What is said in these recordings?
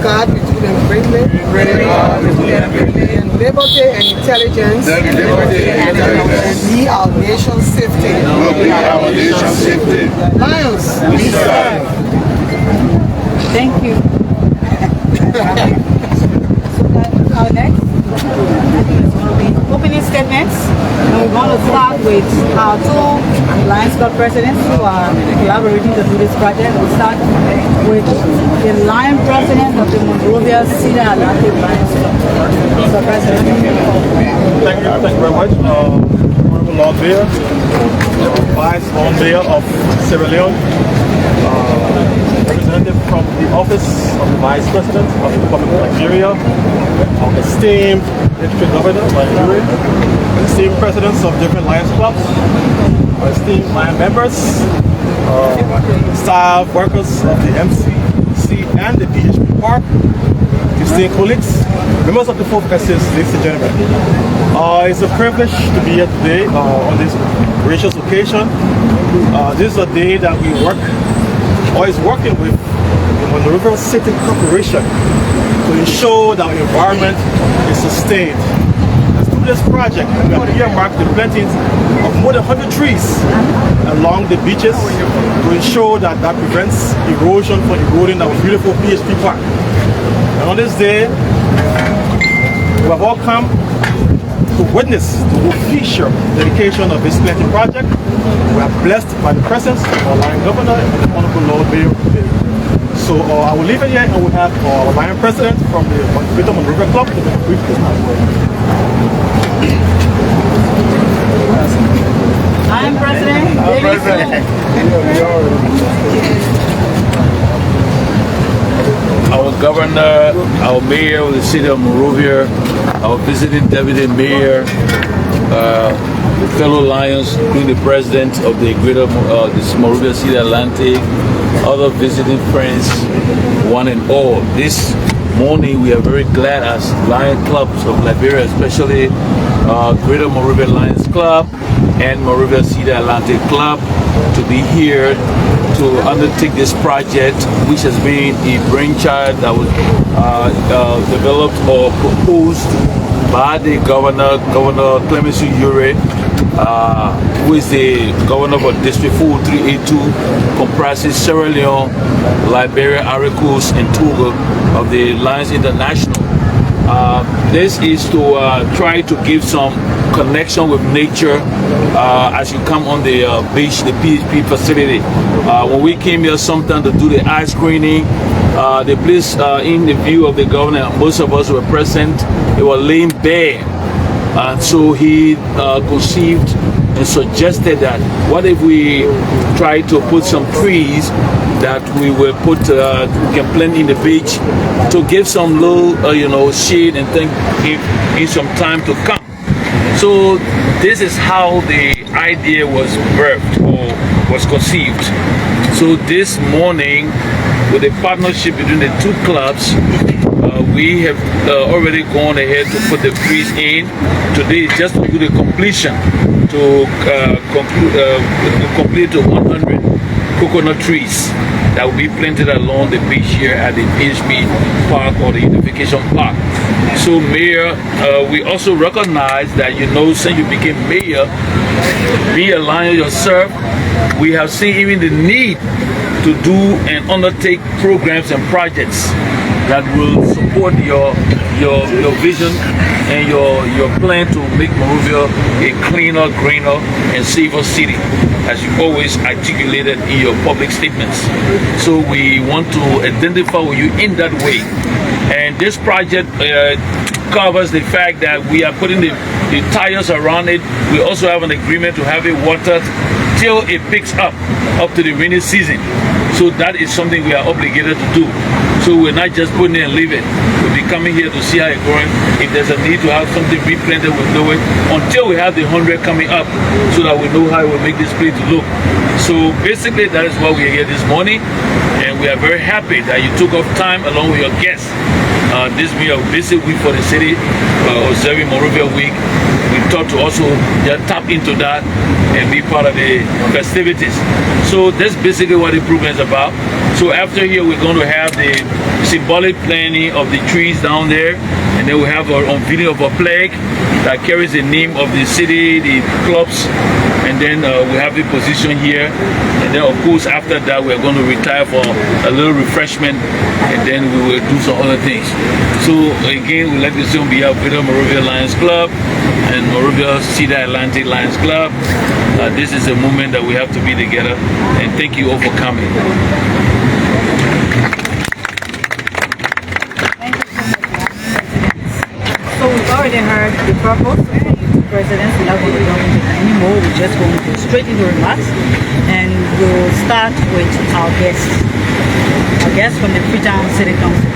guard between them greatly, and liberty and intelligence, and be our nation's safety. Lions, we serve. Thank you. Our next, I think it's going to be opening statements. And we're going to start with our two Lions Club presidents who are collaborating to do this project. We'll start with the Lion president of the Monrovia Cedar Atlantic Lions Club. So, President. Thank you very much. Honorable Lord Mayor, Vice Lord Mayor of Sierra Leone, representative from the Office of the Vice President of the Republic of Nigeria, our esteemed District Governor of Nigeria, esteemed presidents of different Lions clubs, our esteemed Lion members, staff workers of the MCC and the PHP Park, esteemed colleagues, members of the four faces, ladies and gentlemen. It's a privilege to be here today on this gracious occasion. This is a day that we work, or is working with the Monrovia City Corporation to ensure that our environment is sustained. As through this project, we have earmarked the planting of more than 100 trees along the beaches to ensure that that prevents erosion from eroding our beautiful PHP Park. And on this day, we have all come to witness the official dedication of this planting project. We are blessed by the presence of our Lion Governor and the Honorable Lord Mayor today. So I will leave it here and we have our Lion President from the Freetown Monrovia Club to brief this man. Lion President, our governor, our mayor of the city of Monrovia, our visiting deputy mayor, fellow Lions, including the president of the greater this Monrovia City Atlantic, other visiting friends, one and all. This morning we are very glad as Lion clubs of Liberia, especially Greater Monrovia Lions Club and Monrovia City Atlantic Club, to be here to undertake this project, which has been a brainchild that was developed or proposed by the Governor Climax, who is the governor of District 4382, comprises Sierra Leone, Liberia, Ivory Coast, and Togo of the Lions International. This is to try to give some connection with nature as you come on the beach, the PHP facility. When we came here sometime to do the ice screening, the place in the view of the governor, most of us were present, it was laying bare. And so he conceived and suggested that what if we try to put some trees that we will put, we can plant in the beach to give some little, shade and think in some time to come. So this is how the idea was birthed or was conceived. So this morning, with a partnership between the two clubs, we have already gone ahead to put the trees in. Today is just to do the completion, to complete the 100 coconut trees that will be planted along the beach here at the PHP Park or the Unification Park. So Mayor, we also recognize that, since you became Mayor, be a Lion yourself, we have seen even the need to do and undertake programs and projects that will support your vision and your plan to make Monrovia a cleaner, greener, and safer city, as you always articulated in your public statements. So we want to identify with you in that way. And this project covers the fact that we are putting the tires around it. We also have an agreement to have it watered till it picks up to the rainy season. So that is something we are obligated to do. So we're not just putting it and leave it. We'll be coming here to see how it's growing. If there's a need to have something replanted, we'll do it until we have the 100 coming up, so that we know how it will make this place to look. So basically, that is why we are here this morning, and we are very happy that you took off time along with your guests. This being a visit week for the city, observing Monrovia Week. We thought to also tap into that and be part of the festivities. So that's basically what the program is about. So after here, we're going to have the symbolic planting of the trees down there, and then we have our unveiling of a plaque that carries the name of the city, the clubs, and then we have the position here. And then of course after that we're going to retire for a little refreshment, and then we will do some other things. So again, we'd like to say on behalf of the Monrovia Lions Club and Monrovia Cedar Atlantic Lions Club, this is a moment that we have to be together, and thank you all for coming. So we've already heard the purpose. Presidents, we're not going to jump into that anymore. We're just going to go straight into remarks, and we'll start with our guests. Our guests from the Freetown City Council.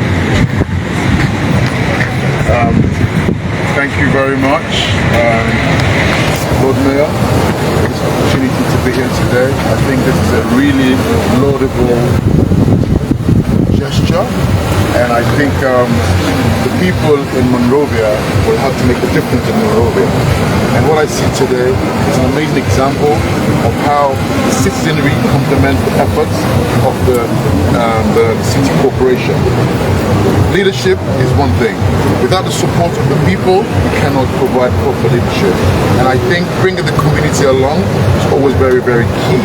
Thank you very much, Lord Mayor, for this opportunity to be here today. I think this is a really laudable gesture, and I think the people in Monrovia will have to make a difference in Monrovia. And what I see today is an amazing example of how the citizenry complements the efforts of the city corporation. Leadership is one thing. Without the support of the people, we cannot provide proper leadership. And I think bringing the community along is always very, very key.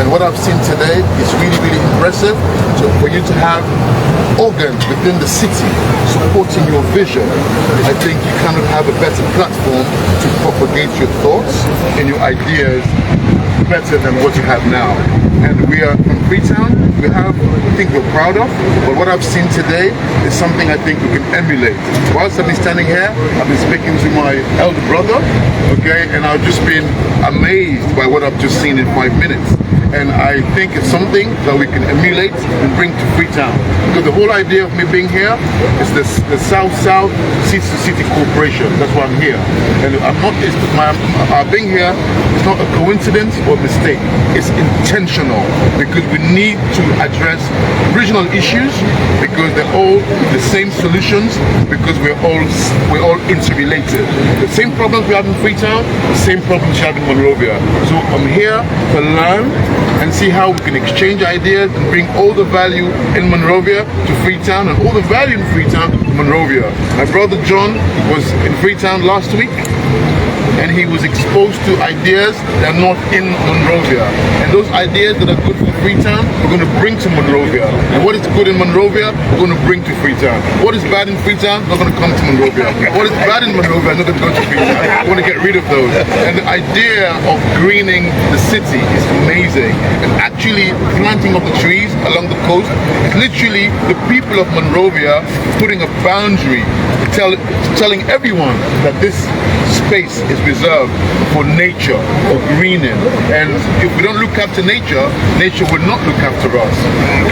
And what I've seen today is really, really impressive. So for you to have organs within the city supporting your vision, I think you cannot have a better platform to propagate your thoughts and your ideas better than what you have now. And we are from Freetown. We have a thing we're proud of, but what I've seen today is something I think we can emulate. Whilst I've been standing here, I've been speaking to my elder brother, okay, and I've just been amazed by what I've just seen in 5 minutes. And I think it's something that we can emulate and bring to Freetown. Because the whole idea of me being here is the South-South City-to-City Corporation. That's why I'm here. And I'm not, our being here is not a coincidence or mistake. It's intentional, because we need to address regional issues, because they're all the same solutions, because we're all interrelated. The same problems we have in Freetown, the same problems we have in Monrovia. So I'm here to learn and see how we can exchange ideas and bring all the value in Monrovia to Freetown, and all the value in Freetown to Monrovia. My brother John was in Freetown last week, and he was exposed to ideas that are not in Monrovia. And those ideas that are good for Freetown, we're going to bring to Monrovia. And what is good in Monrovia, we're going to bring to Freetown. What is bad in Freetown, not going to come to Monrovia. What is bad in Monrovia, not going to go to Freetown. I want to get rid of those. And the idea of greening the city is amazing. And actually planting of the trees along the coast is literally the people of Monrovia putting a boundary, telling everyone that this space is reserved for nature, for greening. And if we don't look after nature, nature will not look after us.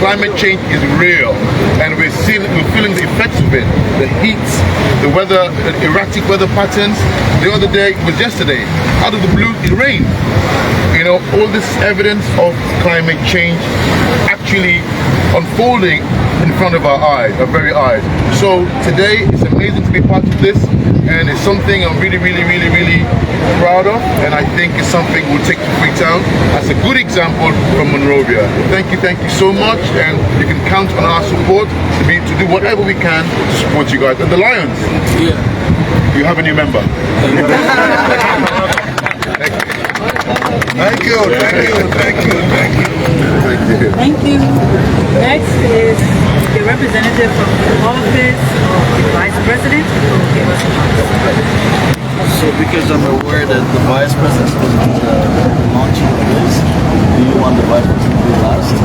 Climate change is real, and we're feeling the effects of it. The heat, the weather, the erratic weather patterns. The other day, it was yesterday, out of the blue, it rained. You know, all this evidence of climate change actually unfolding in front of our eyes, our very eyes. So today, it's amazing to be part of this, and it's something I'm really, really, really, really proud of, and I think it's something we'll take to Freetown as a good example from Monrovia. Thank you so much, and you can count on our support to do whatever we can to support you guys. And the Lions, Yeah. you have a new member. Thank you. Thank you. Next is the representative from the office of the Vice President, who will give us a comment. So because I'm aware that the Vice President is going to launch this, do you want the Vice President to be last?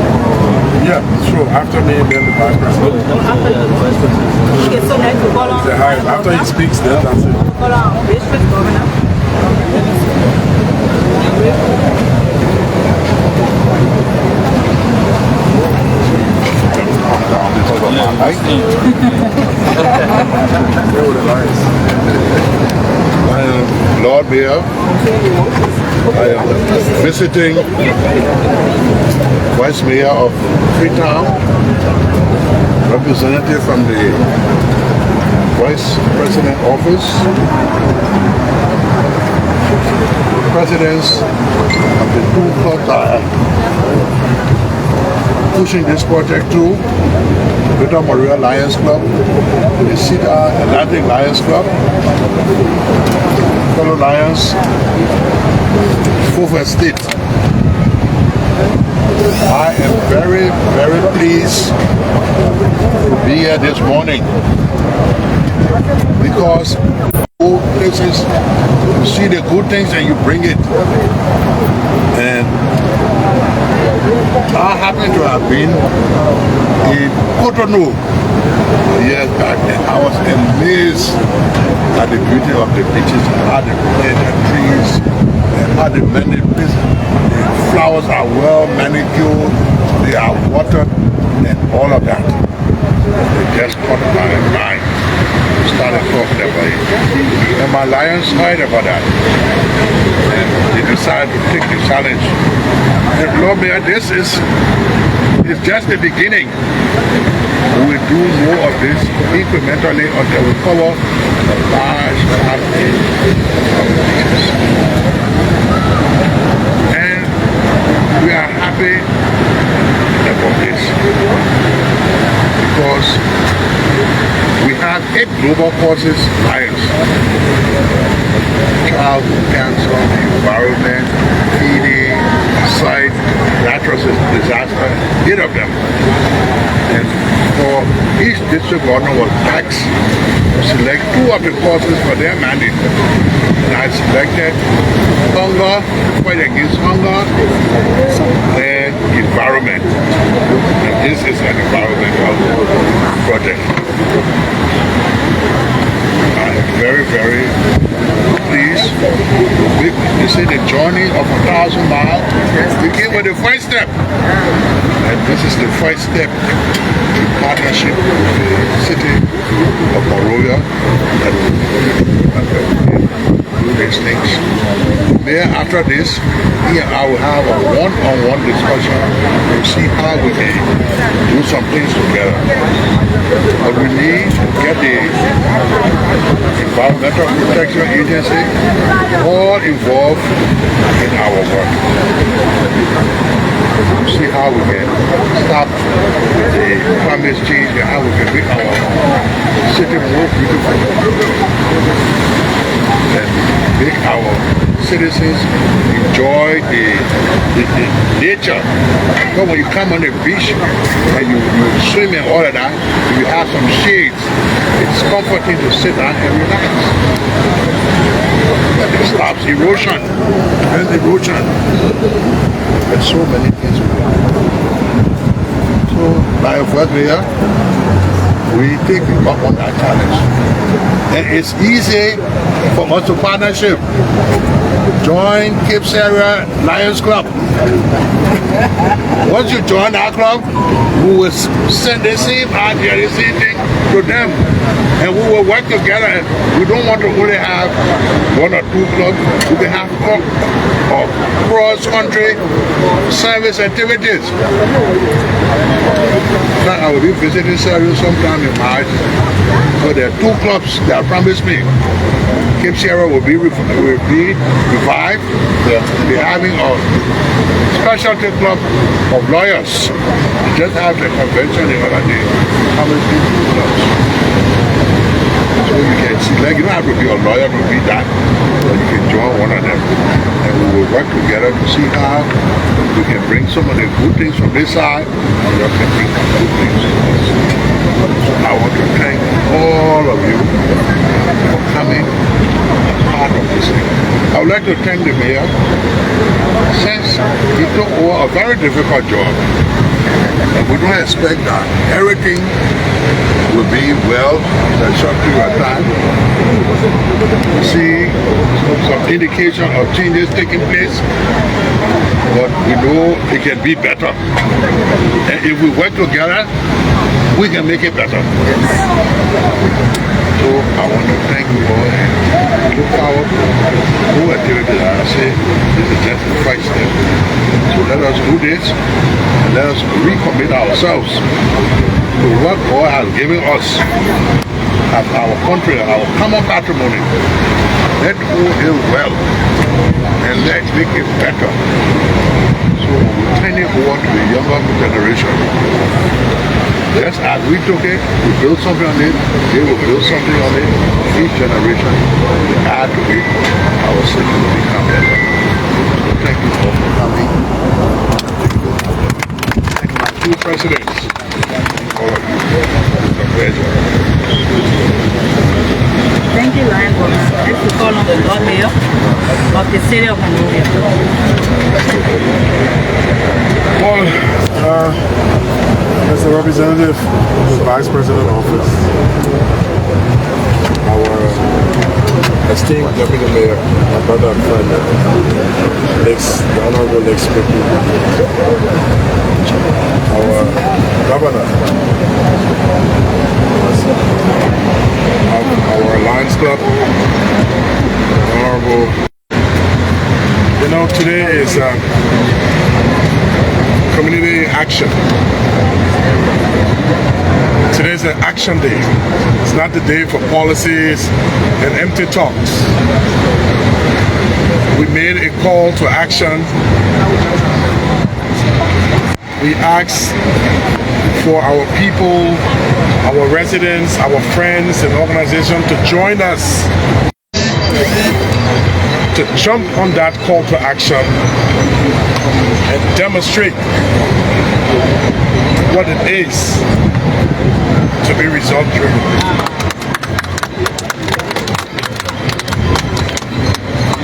Yeah, sure. After me, then the Vice President. The Vice President. Okay, so next we'll call on After he speaks, then that's it. we'll call on District Governor. I am Lord Mayor. I am visiting Vice Mayor of Freetown, representative from the Vice President office, presidents of the two clubs pushing this project through. Greater Monrovia Lions Club, the Cedar Atlantic Lions Club, fellow Lions, 4th Estate. I am very, very pleased to be here this morning because places you see the good things and you bring it. And I happen to have been in Cotonou years back, and I was amazed at the beauty of the beaches, how the trees, and how the many places. The flowers are well manicured, they are watered, and all of that. They just caught my mind. Started talking about it. And my Lions heard about that. And they decided to take the challenge. And Lord Mayor, this is just the beginning. We will do more of this incrementally until we cover a large part of the beaches. And we are happy about this because we have 8 global causes Lions. Childhood cancer, the environment, feeding, sight, natural disaster, 8 of them. And for each district governor was asked to select 2 of the causes for their mandate. And I selected hunger, fight against hunger, and environment. And this is an environmental project. I am very, very pleased. You see the journey of 1,000 miles. We came with the first step. And this is the first step in partnership with the city of Monrovia that will do these things. There, after this, he and I will have a one-on-one discussion to see how we can do some things together. But we need to get the Environmental Protection Agency all involved in our work. See how we can stop the climate change and how we can make our city more beautiful and make our citizens enjoy the nature. Because when you come on the beach and you swim and all of that, you have some shades. It's comforting to sit down and relax. It stops erosion. There's erosion. There's so many things we can do. So, by first mayor, we take up on that challenge. And it's easy for us to partnership. Join Cape Sarah Lions Club. Once you join our club, we will send the same idea, the same thing to them. And we will work together. We don't want to only have 1 or 2 clubs. We can have cross-country service activities. Now, I will be visiting Sarah sometime in March. So there are 2 clubs that promised me. Cape Sierra will be revived. They're having a specialty club of lawyers. We just have the convention the other day. How many clubs? So you can see, like, you don't have to be a lawyer to be that, but you can join one of them. And we will work together to see how we can bring some of the good things from this side and we can bring some good things to us. So I want to thank all of you for coming as part of this thing. I would like to thank the mayor since he took over a very difficult job. And we don't expect that everything will be well in a short period of time. We see some indication of changes taking place, but we know it can be better. And if we work together, we can make it better. So I want to thank you all and look forward to more activities. I say this is just the first step. So let us do this and let us recommit ourselves to what God has given us as our country, our common patrimony. Let's hold it well and let's make it better. So we're turning over to the younger generation. Just as we took it, we built something on it, they will build something on it. Each generation will add to it. Our city will become better. So thank you all for coming. Thank my two presidents. All of you. It's a pleasure. Thank you, Lion Box. Let's call on the Lord Mayor of the city of Monrovia. Well, as the representative of the Vice President office, our esteemed Deputy Mayor, my brother and friend, the Honorable Nick Speaker, our Governor, our Lions Club, Honorable. You know, today is community action. Today's an action day. It's not the day for policies and empty talks. We made a call to action. We asked for our people, our residents, our friends and organizations to join us to jump on that call to action and demonstrate what it is to be result driven.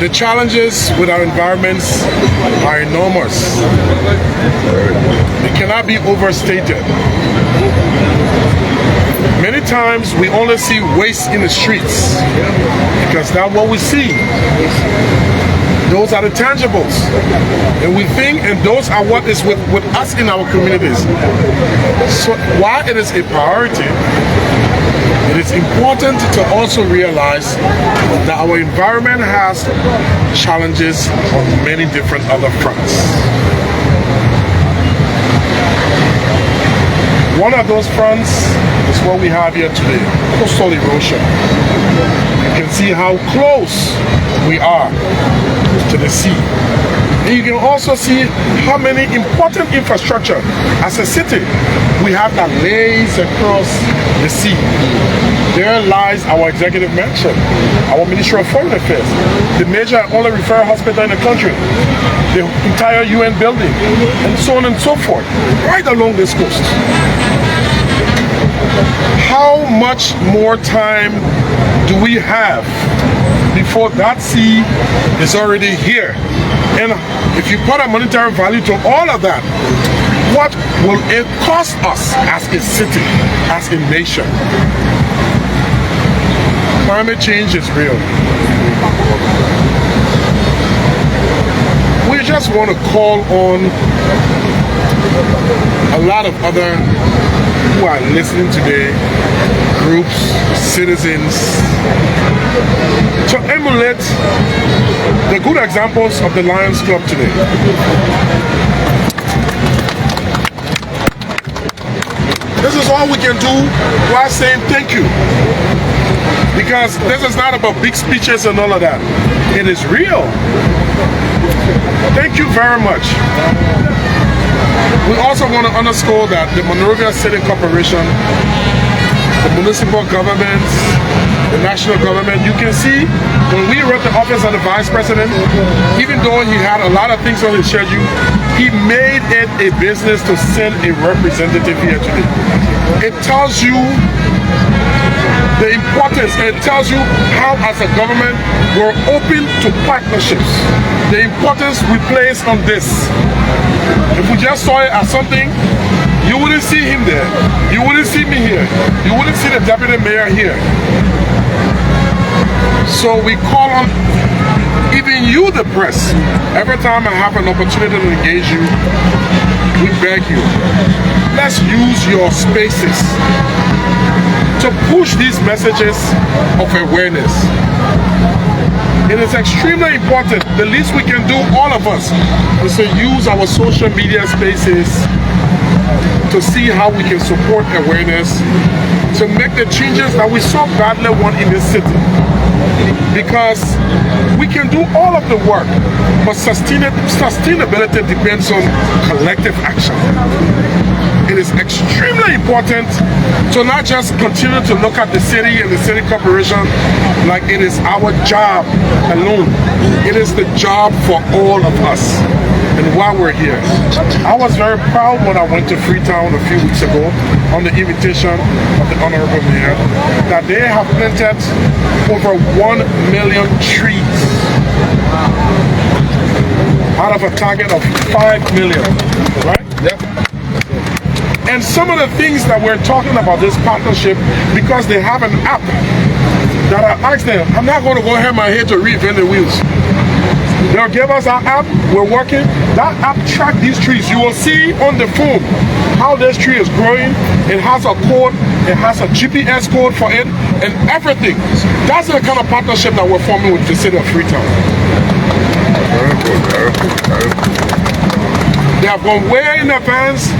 The challenges with our environments are enormous. It cannot be overstated. Many times we only see waste in the streets because that's what we see. Those are the tangibles. And we think, and those are what is with us in our communities. So while it is a priority, it is important to also realize that our environment has challenges on many different other fronts. One of those fronts is what we have here today, coastal erosion. You can see how close we are to the sea. And you can also see how many important infrastructure as a city we have that lays across the sea. There lies our executive mansion, our Ministry of Foreign Affairs, the major and only referral hospital in the country, the entire UN building, and so on and so forth, right along this coast. How much more time do we have before that sea is already here? And if you put a monetary value to all of that, what will it cost us as a city, as a nation? Climate change is real. We just want to call on a lot of other who are listening today, groups, citizens, to emulate the good examples of the Lions Club today. This is all we can do while saying thank you. Because this is not about big speeches and all of that. It is real. Thank you very much. We also want to underscore that the Monrovia City Corporation, the municipal governments, the national government, you can see when we were at the office of the Vice President, even though he had a lot of things on his schedule, he made it a business to send a representative here today. It tells you the importance, and it tells you how as a government we're open to partnerships. The importance we place on this. If we just saw it as something, you wouldn't see him there. You wouldn't see me here. You wouldn't see the deputy mayor here. So we call on even you, the press. Every time I have an opportunity to engage you, we beg you, let's use your spaces to push these messages of awareness. It is extremely important. The least we can do, all of us, is to use our social media spaces to see how we can support awareness, to make the changes that we so badly want in this city. because we can do all of the work, but sustainability depends on collective action. It is extremely important to not just continue to look at the city and the city corporation like it is our job alone. It is the job for all of us. And while we're here, I was very proud when I went to Freetown a few weeks ago on the invitation of the Honorable Mayor that they have planted over 1 million trees out of a target of 5 million, right? Yep. And some of the things that we're talking about this partnership, because they have an app that I asked them, I'm not going to go ahead my head to reinvent the wheels. They'll give us our app, we're working. That app tracks these trees. You will see on the phone how this tree is growing. It has a code, it has a GPS code for it, and everything. That's the kind of partnership that we're forming with the city of Freetown. They have gone way in advance.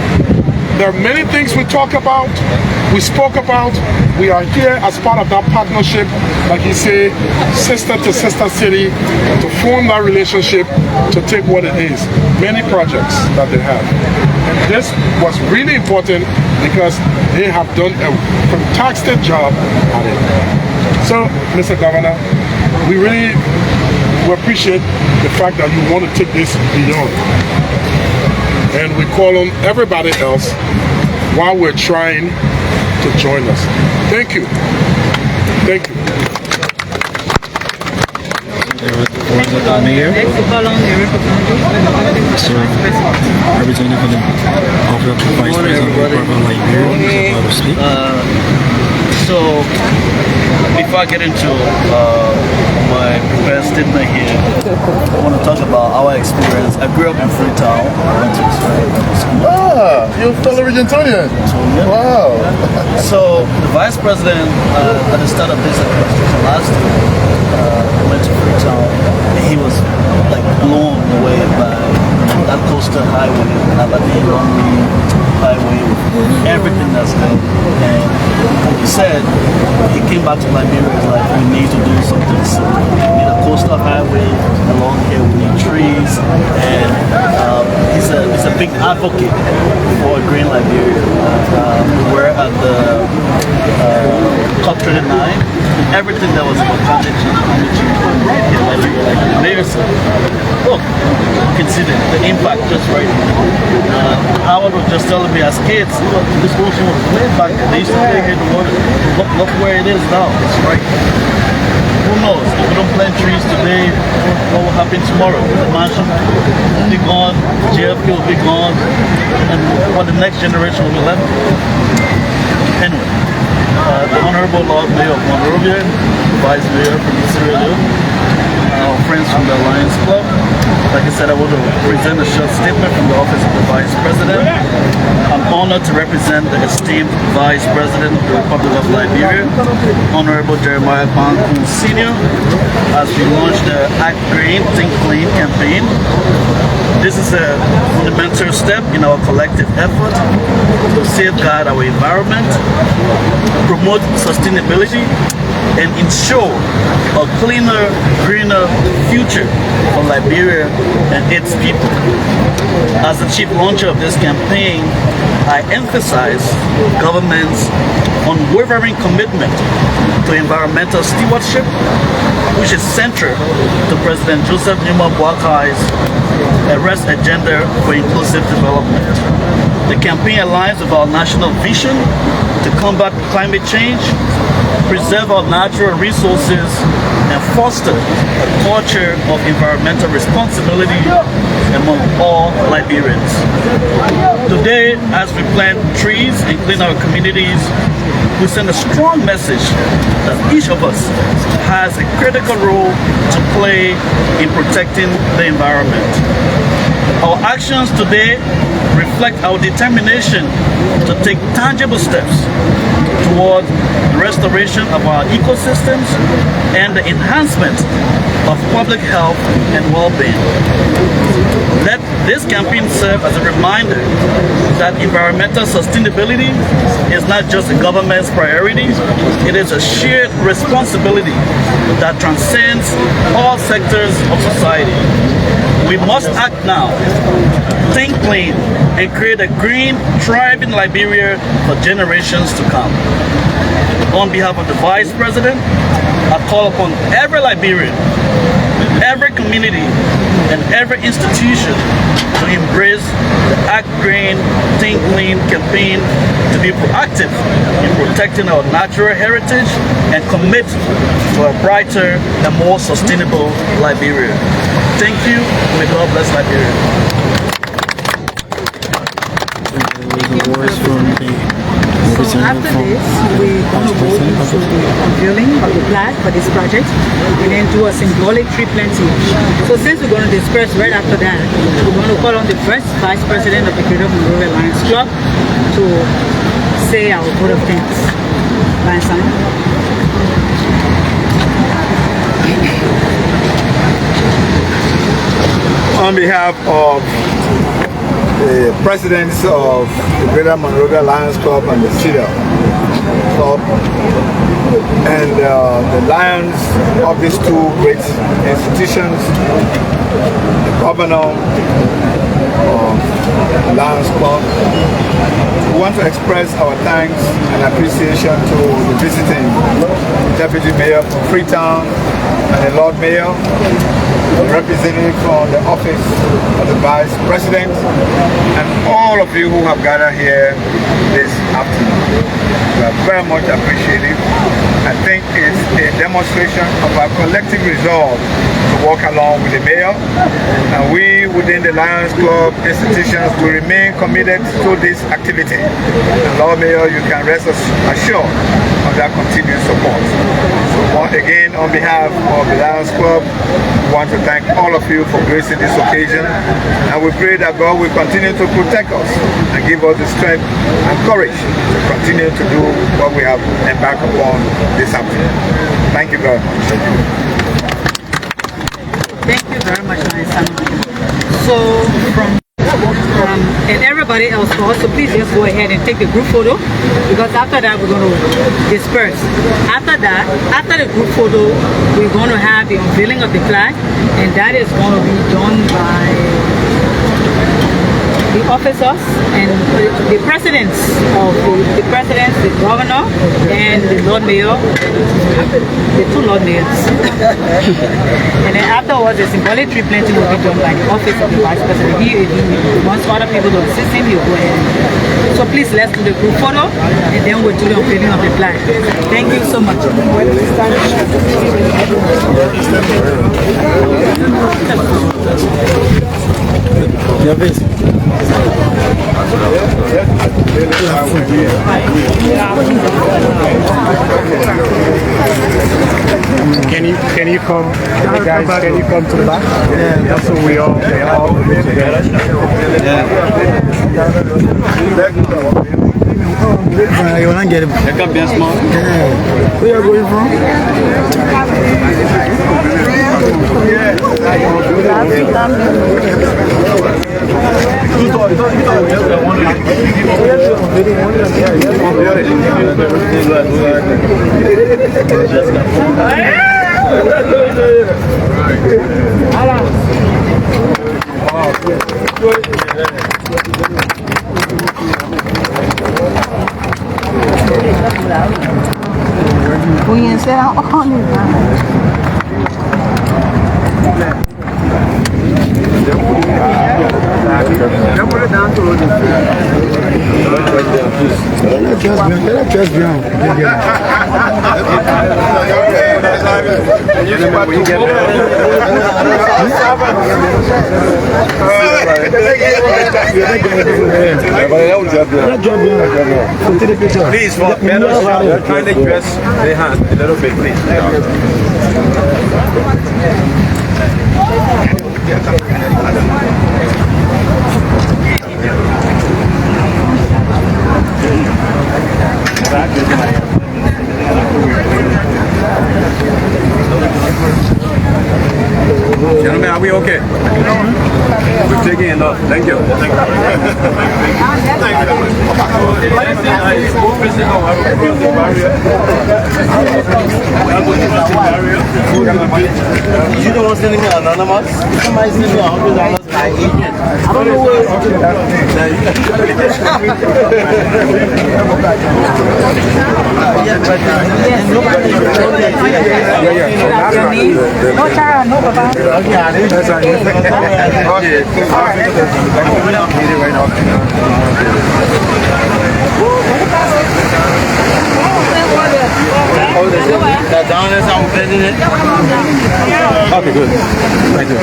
There are many things we talk about, we spoke about. We are here as part of that partnership, like you say, sister to sister city, to form that relationship, to take what it is. Many projects that they have. And this was really important because they have done a fantastic job at it. So, Mr. Governor, we appreciate the fact that you want to take this beyond. And we call on everybody else while we're trying to join us. Thank you. Thank you. Mayor. So, representative for the office of the Vice President of the Department of Liberia will speak. So, before I get into my prepared statement here, I want to talk about our experience. I grew up in Freetown. I went to school. Ah, you're a fellow Vegetational. Wow. So, the Vice President, at the start of this administration last year, went to Freetown, and he was like blown away by that coastal highway, Aberdeen highway, with everything that's there. And he said he came back to Liberia, he's like, we need to do something simple. We need a coastal highway along here, we need trees, and he's a big advocate for a green Liberia. We're at the COP29. Everything that was about climate change in Liberia, like the mayor said, look, you can see the impact just right now. Howard was just telling me, as kids, this ocean was way back there. They used to play here in the water. Look where it is now. It's right. Who knows? If we don't plant trees today, what will happen tomorrow? The mansion will be gone, JFK will be gone, and what the next generation will be left anyway. The Honorable Lord Mayor of Monrovia, the Vice Mayor from Sierra Leone, our friends from the Alliance Club. Like I said, I want to present a short statement from the Office of the Vice President. I'm honored to represent the esteemed Vice President of the Republic of Liberia, Honorable Jeremiah Banku Sr., as we launch the Act Green, Think Clean campaign. This is a fundamental step in our collective effort to safeguard our environment, promote sustainability, and ensure a cleaner, greener future for Liberia and its people. As the chief launcher of this campaign, I emphasize government's unwavering commitment to environmental stewardship, which is central to President Joseph Numa Boakai's arrest agenda for inclusive development. The campaign aligns with our national vision to combat climate change, preserve our natural resources, and foster a culture of environmental responsibility among all Liberians. Today, as we plant trees and clean our communities, we send a strong message that each of us has a critical role to play in protecting the environment. Our actions today reflect our determination to take tangible steps toward the restoration of our ecosystems and the enhancement of public health and well-being. Let This campaign serves as a reminder that environmental sustainability is not just the government's priority, it is a shared responsibility that transcends all sectors of society. We must act now, think clean, and create a green, thriving Liberia for generations to come. On behalf of the Vice President, I call upon every Liberian, every community, and every institution to embrace the Act Green, Think Clean campaign to be proactive in protecting our natural heritage and commit to a brighter and more sustainable Liberia. Thank you. May God bless Liberia. So after this, we're going to go into the unveiling of the flag for this project and then do a symbolic tree planting. So since we're going to disperse right after that, we're going to call on the first Vice President of the Greater Monrovia Lions Club to say our vote of thanks. Lions Simon. On behalf of the presidents of the Greater Monrovia Lions Club and the Cedar Club and the Lions of these two great institutions, the governor of the Lions Club, we want to express our thanks and appreciation to the visiting Deputy Mayor from Freetown and the Lord Mayor, representative from the office of the Vice President, and all of you who have gathered here this afternoon. We are very much appreciative. I think it's a demonstration of our collective resolve to work along with the Mayor, and we within the Lions Club institutions will remain committed to this activity. And Lord Mayor, you can rest assured of that continued support. So again, on behalf of the Lions Club, we want to thank all of you for gracing this occasion, and we pray that God will continue to protect us and give us the strength and courage to continue to do what we have embarked upon this afternoon. Thank you very much. Thank you very much, Lions. So and everybody else also, please just go ahead and take the group photo, because after that we're going to disperse. After that, after the group photo, we're going to have the unveiling of the flag, and that is going to be done by the officers and the presidents of the governor and the Lord Mayor, the two Lord Mayors. And then afterwards, the symbolic tree planting will be done by the office of the Vice President. He wants other people to assist him, you go ahead. So please, let's do the group photo, and then we'll do the unveiling of the flag. Thank you so much. Can you come, guys? Can you come to the back? Yeah, that's what we all together. You wanna get him? Where are you going from? We sit out on it. Put it down to Please, for kindly dress their hands a little bit, please. Gentlemen, are we okay? We take again. Thank you. You don't want to send me anonymous? Somebody send me $100 by agent. I don't know where No child, no papa. that down there, I'm bending it. Okay, good. Thank you.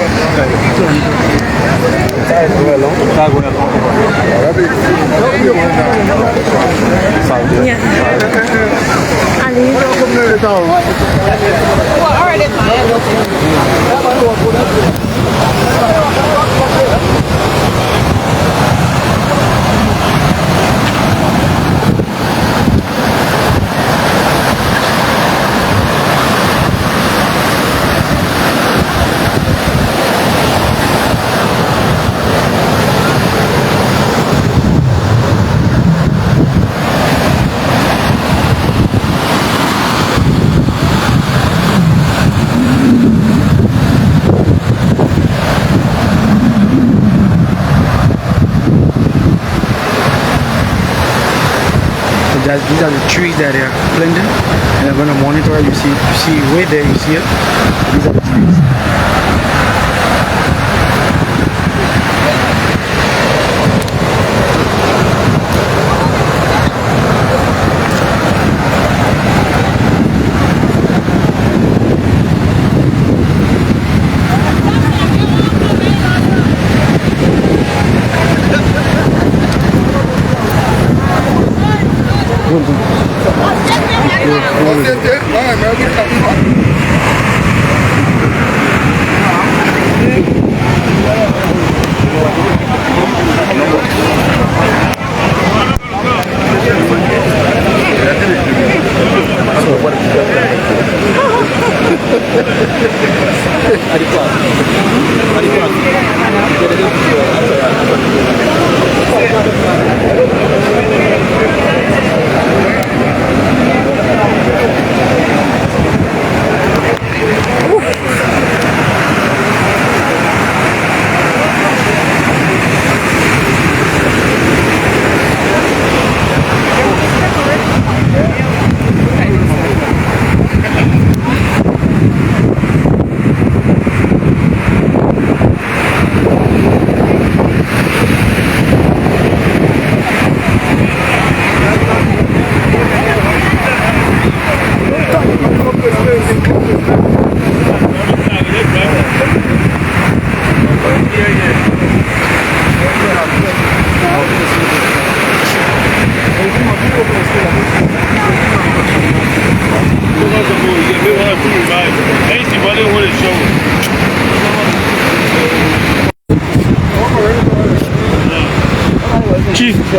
These are the trees that are planted, and I'm gonna monitor. You see way there. You see it. These are the trees.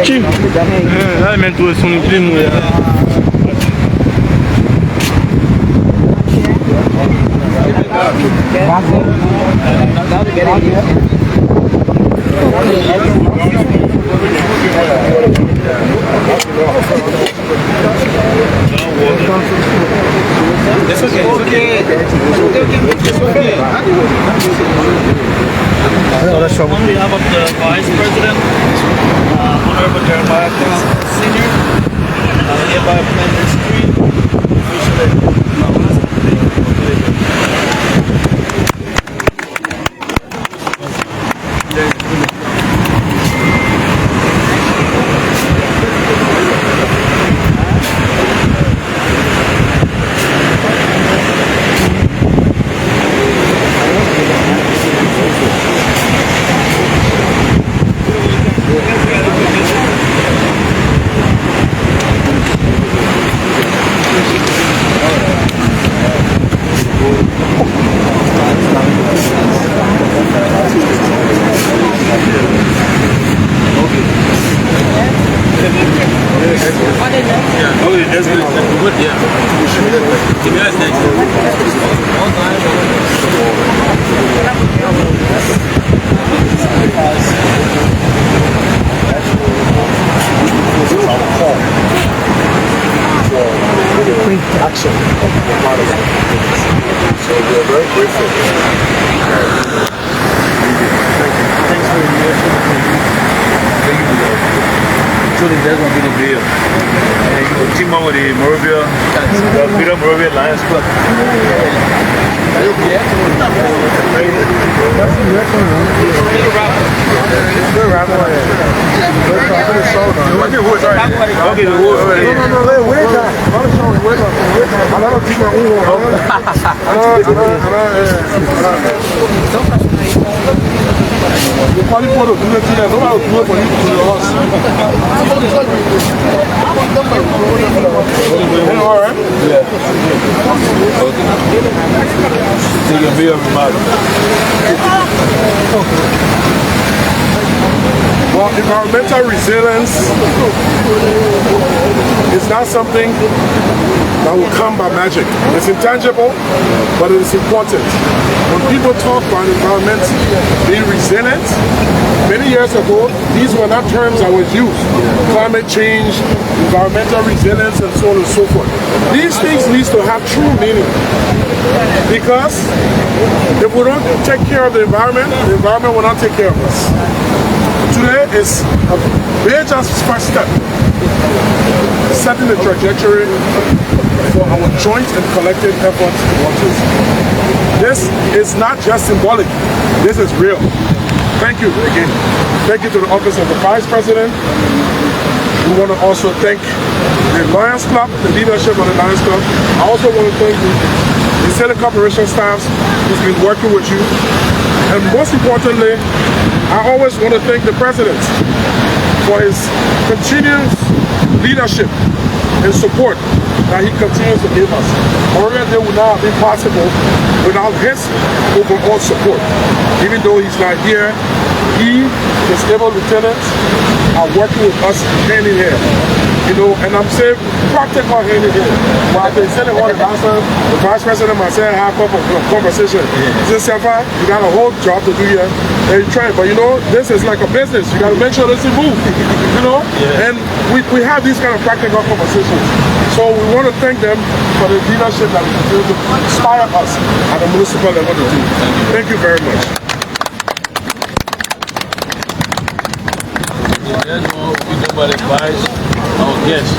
Chief, I meant to soon clean with It's okay. On behalf of the Vice President, Honorable Jeremiah Senior, hereby plant this tree. Action. So we're very grateful. Thanks for your Truly, that's going to be the deal. And you can team up with the Monrovia, the Monrovia Lions Club. Well, environmental resilience is not something that will come by magic. It's intangible, but it is important. When people talk about environment being resilient, many years ago, these were not terms that were used. Climate change, environmental resilience, and so on and so forth. These things need to have true meaning. Because if we don't take care of the environment will not take care of us. Today is a major first step, setting the trajectory for our joint and collective efforts towards this. This is not just symbolic, this is real. Thank you again. Thank you to the Office of the Vice President. We want to also thank the Lions Club, the leadership of the Lions Club. I also want to thank the Senate Corporation staffs who's been working with you. And most importantly, I always want to thank the President for his continuous leadership and support that he continues to give us. Monrovia Day would not have been possible without his overall support. Even though he's not here, he, his able lieutenants, are working with us hand in hand. You know, and I'm saying practical hand in hand. Well, I've been sending all the answers, the Vice President myself have a conversation. He says, Sefa, you got a whole job to do here. And you try, but you know, this is like a business. You got to make sure this is move. You know? And we have these kind of practical conversations. So we want to thank them for the leadership that continue to inspire us at the municipal level to do. Thank you very much. There's no but advise our guests.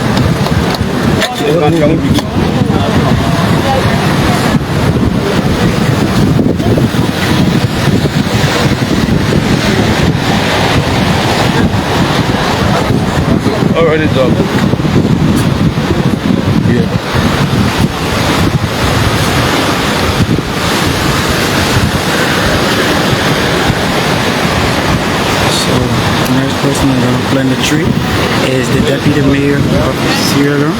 Already done. Yeah. Next person that's gonna plant the tree is the Deputy Mayor of Sierra Leone.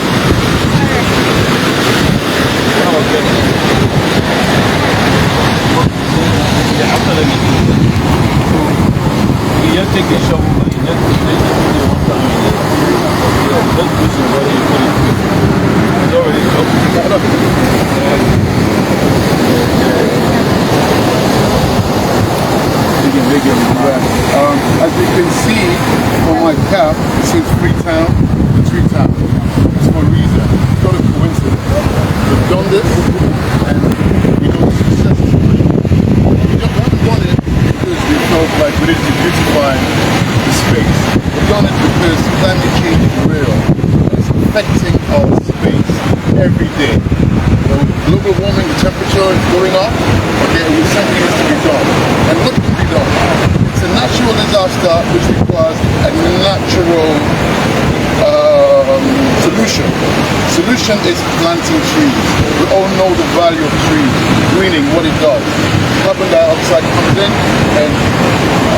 As you can see on my cap, it says Freetown, Freetown. It's for a reason. It's not a coincidence. We've done this, and we know it's successful. We haven't done it because we felt like we needed to beautify the space. We've done it because climate change is real. It's affecting our space every day. Global warming, the temperature is going up. Okay, we something needs to be done. And what can be done? It's a natural disaster which requires a natural solution. Solution is planting trees. We all know the value of trees, greening, what it does. Carbon dioxide comes in and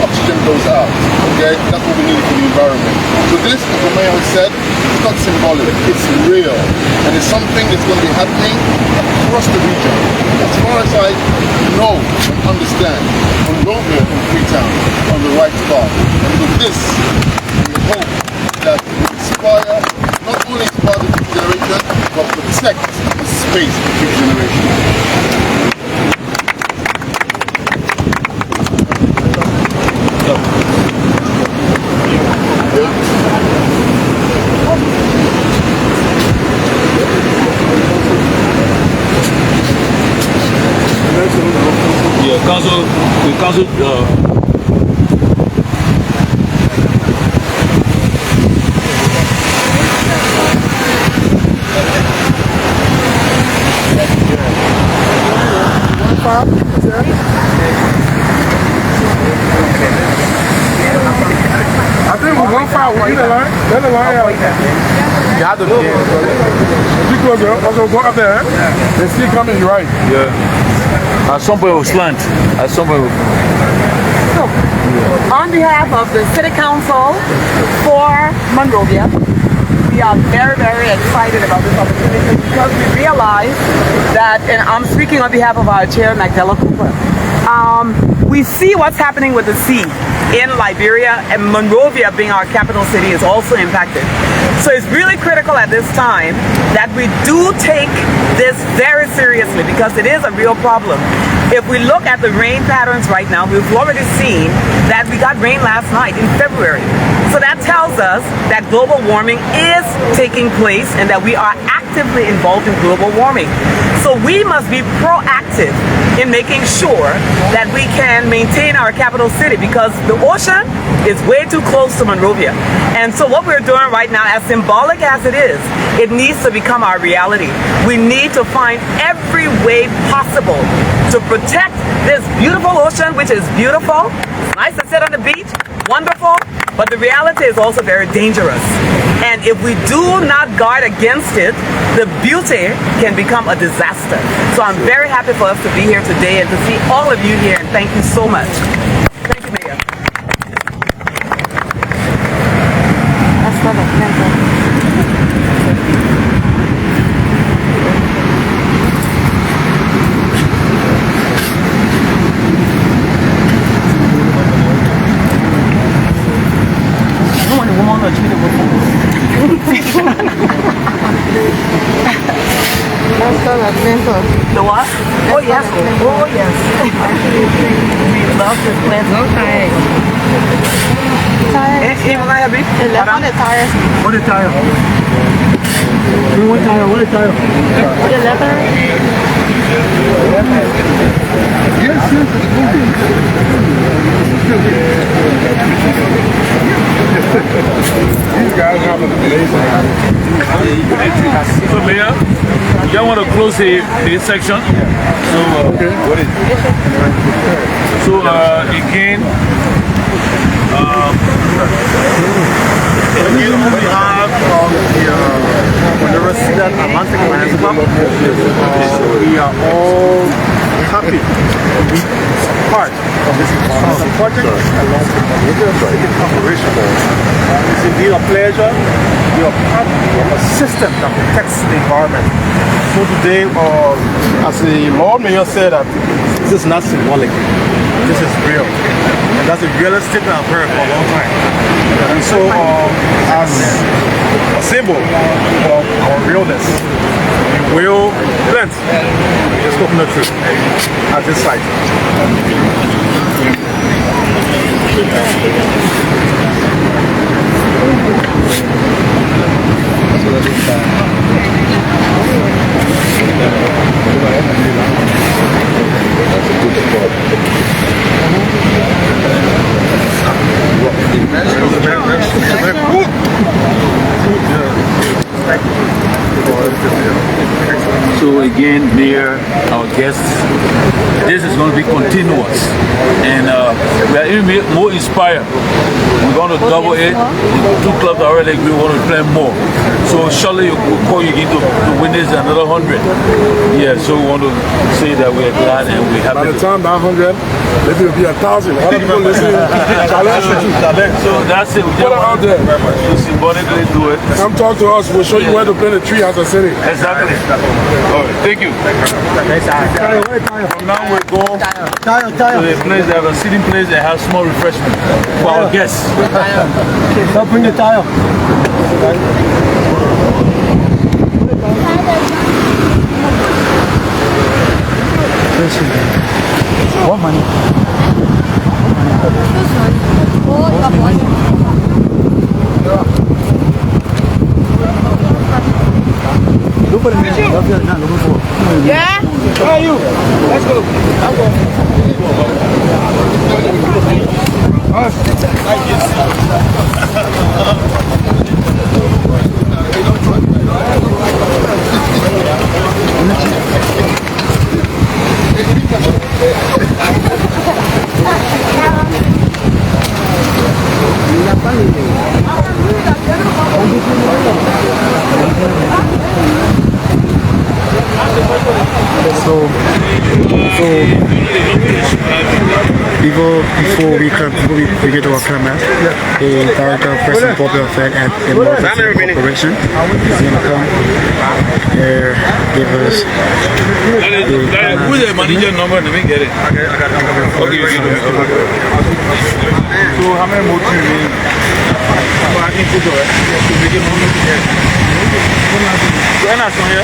oxygen goes out. Okay, that's what we need for the environment. So this, as the mayor said, it's not symbolic, it's real. And it's something that's going to be happening across the region. As far as I know and understand, Monrovia and Freetown on the right path. And with this, we hope that we inspire not only support the fifth generation, but protect the space for fifth generation. Yeah, council. I think with 1-5, we need a line. Let the line out. You have to be closer. Also, go up there. They see coming, you're right. Yeah. At some point it will slant. At some point it will... On behalf of the City Council for Monrovia, we are very, very excited about this opportunity because we realize that, and I'm speaking on behalf of our chair, Magdala Cooper, we see what's happening with the sea in Liberia, and Monrovia being our capital city is also impacted. So it's really critical at this time that we do take this very seriously because it is a real problem. If we look at the rain patterns right now, we've already seen that we got rain last night in February. So that tells us that global warming is taking place and that we are actively involved in global warming. So we must be proactive in making sure that we can maintain our capital city because the ocean is way too close to Monrovia. And so what we're doing right now, as symbolic as it is, it needs to become our reality. We need to find every way possible to protect this beautiful ocean, which is beautiful. It's nice to sit on the beach, wonderful, but the reality is also very dangerous. And if we do not guard against it, the beauty can become a disaster. So I'm very happy for us to be here today and to see all of you here, and thank you so much. Thank you, Mayor. The what? Oh yes. Oh yes. We love this plant. Okay. On the tires. What is tire? What tire? What is tire? The leather. Yes, These guys have an amazing So, Mayor, you want to close the section? So, what is it? So, again, On behalf of the resident Atlantic Lions Club, we are all happy to be part of this project along with the City Corporation. It's indeed a pleasure to be a part of a system that protects the environment. So today, as the Lord Mayor said, that this is not symbolic, this is real. And that's a realistic statement I've heard for a long time. And so, as a symbol of our realness, we will plant this coconut tree at this site. So again, Mayor, our guests, this is going to be continuous, and we are even more inspired. We're going to double it. The two clubs are already agreed we want to plan more. So shortly we'll call you again to witness another 100. Yeah, so we want to say that we are glad and we're happy. By the time that 100, maybe it'll be 1,000. Other people listening, so that's it. We put it out there. To symbolically do it. Come talk to us. We'll show you where to plant a tree as a city. Exactly. All right, thank you. From now we go to a place that have a sitting place that has small refreshment for our guests. Bring the tire. What money? Look for the man. Not looking for. Yeah? Where are you? Let's go. Before we get to our Climax, the director of Press and Public Affairs at the Monrovia Corporation is going to come here, give us Who's the manager number? Let me get it. Okay, I got it. Okay, you do it. So how many more do you need? Well, I can put it. To make it more together. When I saw here,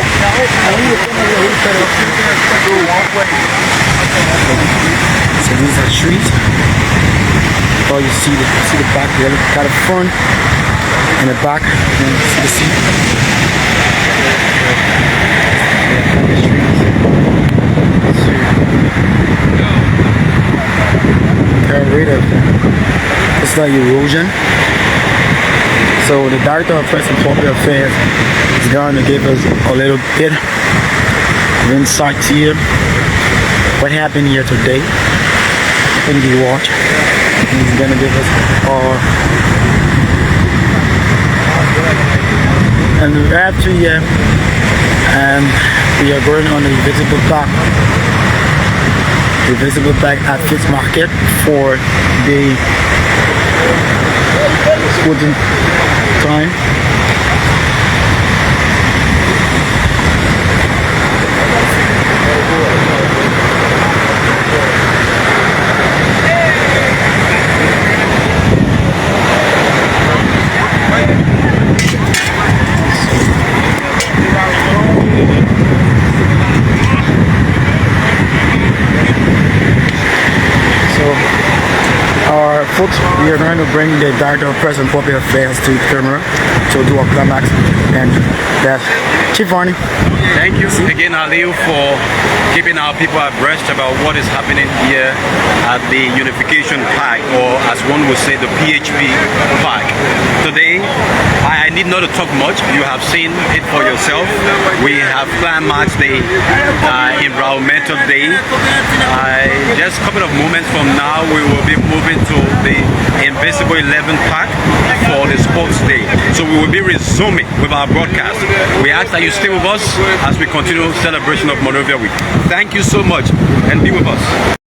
so these are streets. Oh, you see the back, you got the front and the back, and you see the seat. Get rid of it's like erosion. So the director of Press and Public Affairs is going to give us a little bit of insight here. What happened here today in the watch. He's gonna give us and after here we are going on the visible park. The visible park at Fish Market for the sporting time. We are going to bring the Director of Press and Public Affairs to the camera to do a climax, and that's Chief Varney. Thank you again, Aliu, for keeping our people abreast about what is happening here at the Unification Park, or as one would say, the PHP Park. Today, I need not to talk much. You have seen it for yourself. We have Climax Day, Environmental Day. Just a couple of moments from now, we will be moving to the Invisible 11 Park for the Sports Day. So we will be resuming with our broadcast. We ask that you stay with us as we continue celebration of Monrovia Week. Thank you so much, and be with us.